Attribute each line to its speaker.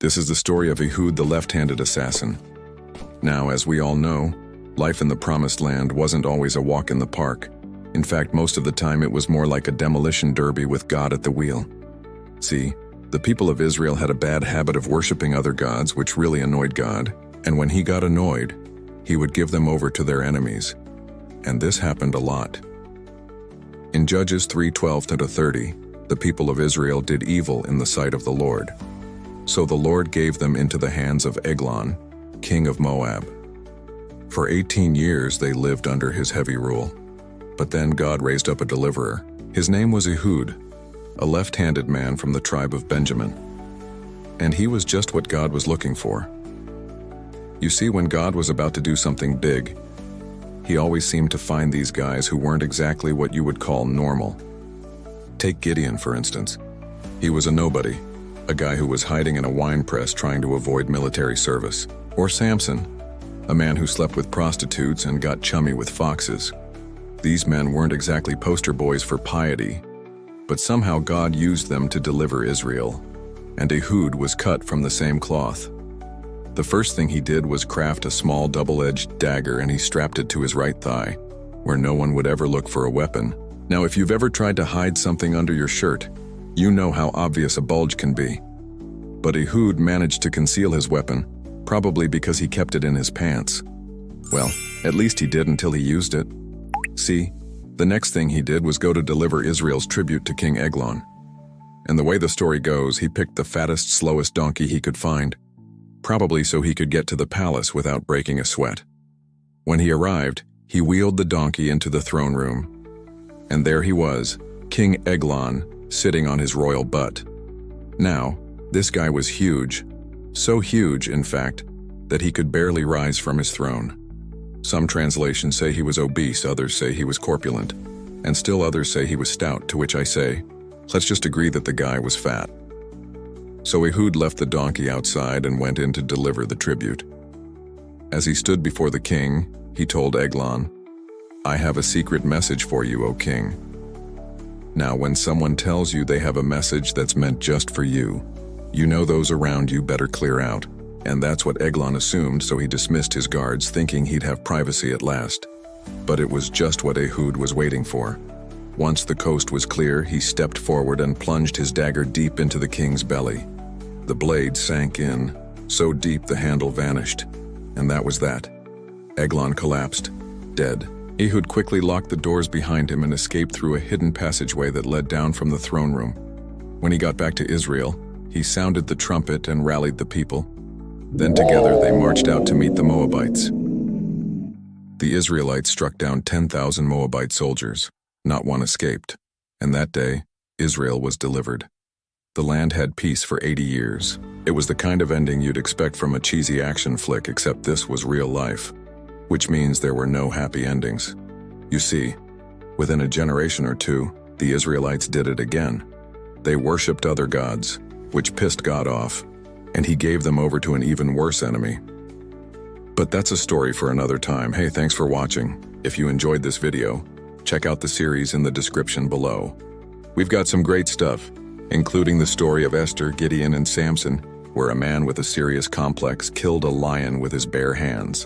Speaker 1: This is the story of Ehud, the left-handed assassin. Now, as we all know, life in the Promised Land wasn't always a walk in the park. In fact, most of the time it was more like a demolition derby with God at the wheel. See, the people of Israel had a bad habit of worshiping other gods, which really annoyed God, and when he got annoyed, he would give them over to their enemies. And this happened a lot. In Judges 3:12-30, the people of Israel did evil in the sight of the Lord. So the Lord gave them into the hands of Eglon, king of Moab. For 18 years they lived under his heavy rule. But then God raised up a deliverer. His name was Ehud, a left-handed man from the tribe of Benjamin. And he was just what God was looking for. You see, when God was about to do something big, he always seemed to find these guys who weren't exactly what you would call normal. Take Gideon, for instance. He was a nobody, a guy who was hiding in a wine press trying to avoid military service. Or Samson, a man who slept with prostitutes and got chummy with foxes. These men weren't exactly poster boys for piety, but somehow God used them to deliver Israel, and Ehud was cut from the same cloth. The first thing he did was craft a small double-edged dagger, and he strapped it to his right thigh, where no one would ever look for a weapon. Now, if you've ever tried to hide something under your shirt, you know how obvious a bulge can be. But Ehud managed to conceal his weapon, probably because he kept it in his pants. Well, at least he did until he used it. See, the next thing he did was go to deliver Israel's tribute to King Eglon. And the way the story goes, he picked the fattest, slowest donkey he could find, probably so he could get to the palace without breaking a sweat. When he arrived, he wheeled the donkey into the throne room. And there he was, King Eglon, sitting on his royal butt. Now, this guy was huge, so huge, in fact, that he could barely rise from his throne. Some translations say he was obese, others say he was corpulent, and still others say he was stout, to which I say, let's just agree that the guy was fat. So Ehud left the donkey outside and went in to deliver the tribute. As he stood before the king, he told Eglon, "I have a secret message for you, O king." Now, when someone tells you they have a message that's meant just for you, you know those around you better clear out. And that's what Eglon assumed, so he dismissed his guards, thinking he'd have privacy at last. But it was just what Ehud was waiting for. Once the coast was clear, he stepped forward and plunged his dagger deep into the king's belly. The blade sank in, so deep the handle vanished. And that was that. Eglon collapsed, dead. Ehud quickly locked the doors behind him and escaped through a hidden passageway that led down from the throne room. When he got back to Israel, he sounded the trumpet and rallied the people. Then together they marched out to meet the Moabites. The Israelites struck down 10,000 Moabite soldiers. Not one escaped. And that day, Israel was delivered. The land had peace for 80 years. It was the kind of ending you'd expect from a cheesy action flick, except this was real life, which means there were no happy endings. You see, within a generation or two, the Israelites did it again. They worshipped other gods, which pissed God off, and he gave them over to an even worse enemy. But that's a story for another time. Hey, thanks for watching. If you enjoyed this video, check out the series in the description below. We've got some great stuff, including the story of Esther, Gideon, and Samson, where a man with a serious complex killed a lion with his bare hands.